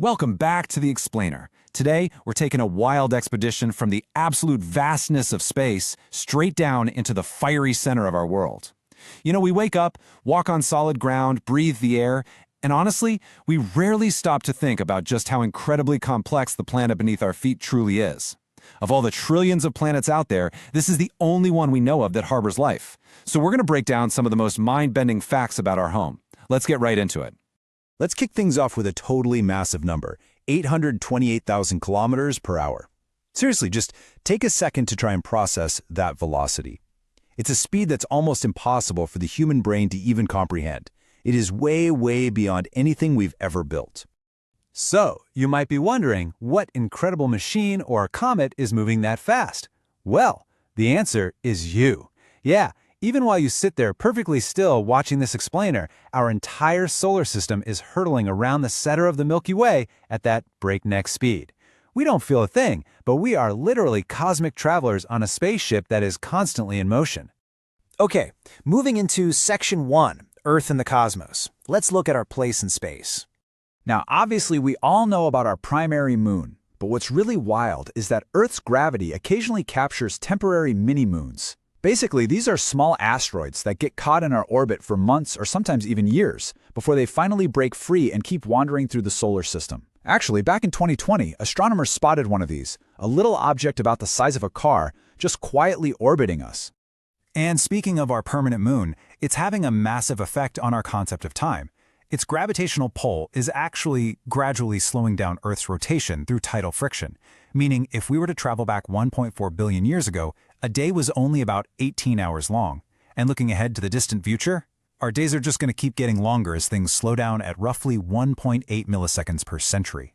Welcome back to The Explainer. Today, we're taking a wild expedition from the absolute vastness of space straight down into the fiery center of our world. We wake up, walk on solid ground, breathe the air, and honestly, we rarely stop to think about just how incredibly complex the planet beneath our feet truly is. Of all the trillions of planets out there, this is the only one we know of that harbors life. So we're going to break down some of the most mind-bending facts about our home. Let's get right into it. Let's kick things off with a totally massive number, 828,000 kilometers per hour. Seriously, just take a second to try and process that velocity. It's a speed that's almost impossible for the human brain to even comprehend. It is way, way beyond anything we've ever built. So, you might be wondering, what incredible machine or comet is moving that fast? Well, the answer is you. Yeah, even while you sit there perfectly still watching this explainer, our entire solar system is hurtling around the center of the Milky Way at that breakneck speed. We don't feel a thing, but we are literally cosmic travelers on a spaceship that is constantly in motion. Okay, moving into Section 1, Earth and the Cosmos. Let's look at our place in space. Now, obviously, we all know about our primary moon, but what's really wild is that Earth's gravity occasionally captures temporary mini-moons. Basically, these are small asteroids that get caught in our orbit for months or sometimes even years before they finally break free and keep wandering through the solar system. Actually, back in 2020, astronomers spotted one of these, a little object about the size of a car, just quietly orbiting us. And speaking of our permanent moon, it's having a massive effect on our concept of time. Its gravitational pull is actually gradually slowing down Earth's rotation through tidal friction, meaning if we were to travel back 1.4 billion years ago, a day was only about 18 hours long. And looking ahead to the distant future, our days are just going to keep getting longer as things slow down at roughly 1.8 milliseconds per century.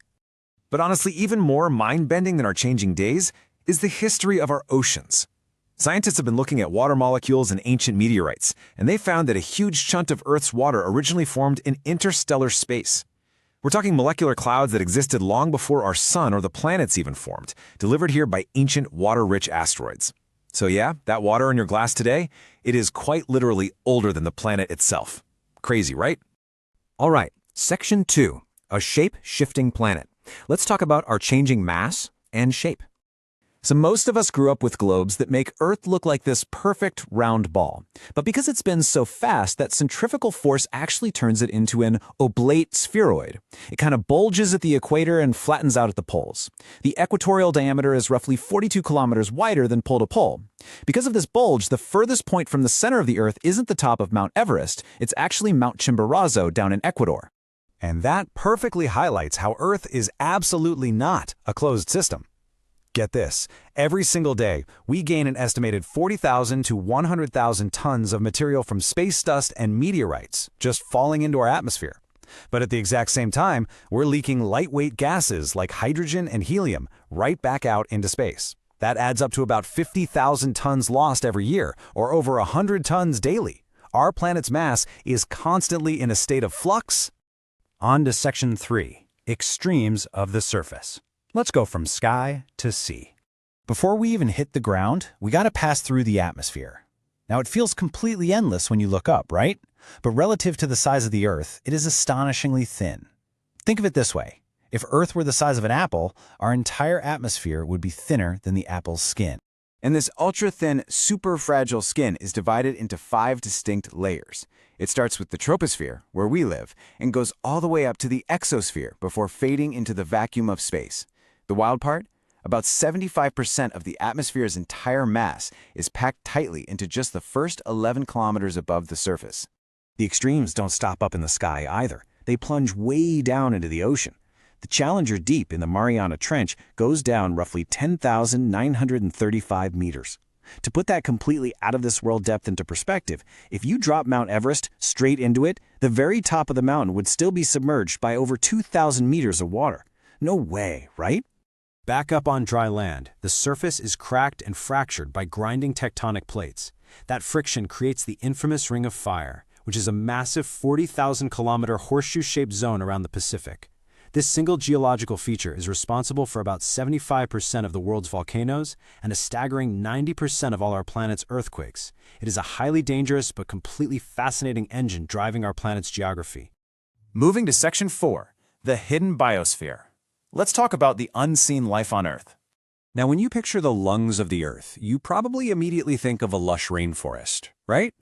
But honestly, even more mind-bending than our changing days is the history of our oceans. Scientists have been looking at water molecules and ancient meteorites, and they found that a huge chunk of Earth's water originally formed in interstellar space. We're talking molecular clouds that existed long before our sun or the planets even formed, delivered here by ancient water-rich asteroids. So yeah, that water in your glass today, it is quite literally older than the planet itself. Crazy, right? All right, Section 2, a shape-shifting planet. Let's talk about our changing mass and shape. So most of us grew up with globes that make Earth look like this perfect round ball. But because it spins so fast, that centrifugal force actually turns it into an oblate spheroid. It kind of bulges at the equator and flattens out at the poles. The equatorial diameter is roughly 42 kilometers wider than pole to pole. Because of this bulge, the furthest point from the center of the Earth isn't the top of Mount Everest, it's actually Mount Chimborazo down in Ecuador. And that perfectly highlights how Earth is absolutely not a closed system. Get this, every single day, we gain an estimated 40,000 to 100,000 tons of material from space dust and meteorites just falling into our atmosphere. But at the exact same time, we're leaking lightweight gases like hydrogen and helium right back out into space. That adds up to about 50,000 tons lost every year, or over 100 tons daily. Our planet's mass is constantly in a state of flux. On to Section 3, Extremes of the Surface. Let's go from sky to sea. Before we even hit the ground, we got to pass through the atmosphere. Now, it feels completely endless when you look up, right? But relative to the size of the Earth, it is astonishingly thin. Think of it this way. If Earth were the size of an apple, our entire atmosphere would be thinner than the apple's skin. And this ultra-thin, super fragile skin is divided into 5 distinct layers. It starts with the troposphere, where we live, and goes all the way up to the exosphere before fading into the vacuum of space. The wild part? About 75% of the atmosphere's entire mass is packed tightly into just the first 11 kilometers above the surface. The extremes don't stop up in the sky either. They plunge way down into the ocean. The Challenger Deep in the Mariana Trench goes down roughly 10,935 meters. To put that completely out-of-this-world depth into perspective, if you drop Mount Everest straight into it, the very top of the mountain would still be submerged by over 2,000 meters of water. No way, right? Back up on dry land, the surface is cracked and fractured by grinding tectonic plates. That friction creates the infamous Ring of Fire, which is a massive 40,000-kilometer horseshoe-shaped zone around the Pacific. This single geological feature is responsible for about 75% of the world's volcanoes and a staggering 90% of all our planet's earthquakes. It is a highly dangerous but completely fascinating engine driving our planet's geography. Moving to Section 4, The hidden biosphere. Let's talk about the unseen life on Earth. Now, when you picture the lungs of the Earth, you probably immediately think of a lush rainforest, right?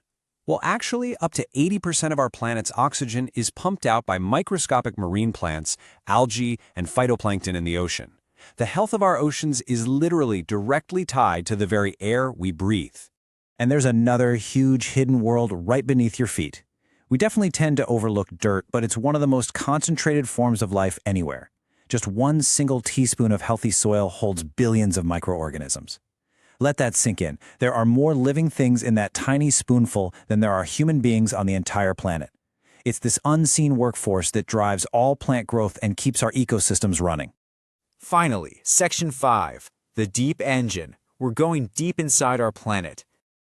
Well, actually, up to 80% of our planet's oxygen is pumped out by microscopic marine plants, algae, and phytoplankton in the ocean. The health of our oceans is literally directly tied to the very air we breathe. And there's another huge hidden world right beneath your feet. We definitely tend to overlook dirt, but it's one of the most concentrated forms of life anywhere. Just one single teaspoon of healthy soil holds billions of microorganisms. Let that sink in. There are more living things in that tiny spoonful than there are human beings on the entire planet. It's this unseen workforce that drives all plant growth and keeps our ecosystems running. Finally, Section 5, the deep engine. We're going deep inside our planet.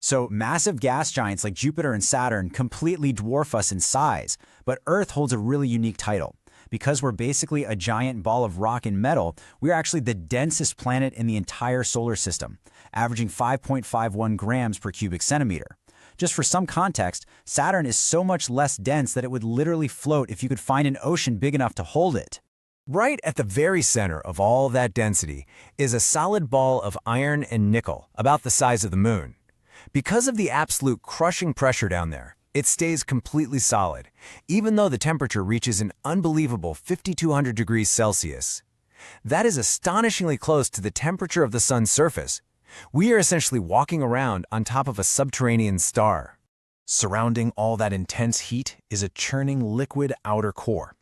So massive gas giants like Jupiter and Saturn completely dwarf us in size, but Earth holds a really unique title. Because we're basically a giant ball of rock and metal, we're actually the densest planet in the entire solar system, averaging 5.51 grams per cubic centimeter. Just for some context, Saturn is so much less dense that it would literally float if you could find an ocean big enough to hold it. Right at the very center of all that density is a solid ball of iron and nickel, about the size of the moon. Because of the absolute crushing pressure down there, it stays completely solid, even though the temperature reaches an unbelievable 5,200 degrees Celsius. That is astonishingly close to the temperature of the sun's surface. We are essentially walking around on top of a subterranean star. Surrounding all that intense heat is a churning liquid outer core.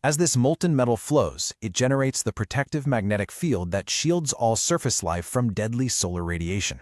As this molten metal flows, it generates the protective magnetic field that shields all surface life from deadly solar radiation.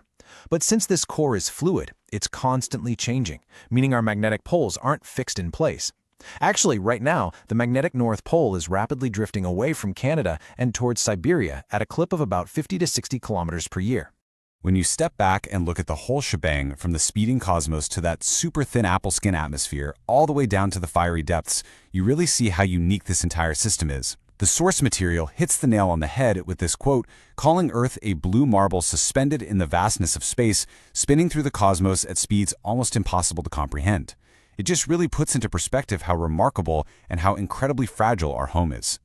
But since this core is fluid, it's constantly changing, meaning our magnetic poles aren't fixed in place. Actually, right now, the magnetic North Pole is rapidly drifting away from Canada and towards Siberia at a clip of about 50 to 60 kilometers per year. When you step back and look at the whole shebang from the speeding cosmos to that super thin apple skin atmosphere all the way down to the fiery depths, you really see how unique this entire system is. The source material hits the nail on the head with this quote, calling Earth a blue marble suspended in the vastness of space, spinning through the cosmos at speeds almost impossible to comprehend. It just really puts into perspective how remarkable and how incredibly fragile our home is.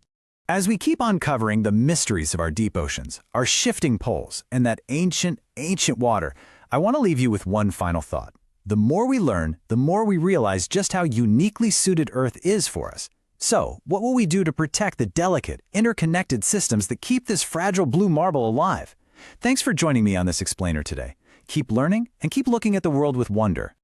As we keep uncovering the mysteries of our deep oceans, our shifting poles, and that ancient water, I want to leave you with one final thought. The more we learn, the more we realize just how uniquely suited Earth is for us. So, what will we do to protect the delicate, interconnected systems that keep this fragile blue marble alive? Thanks for joining me on this explainer today. Keep learning and keep looking at the world with wonder.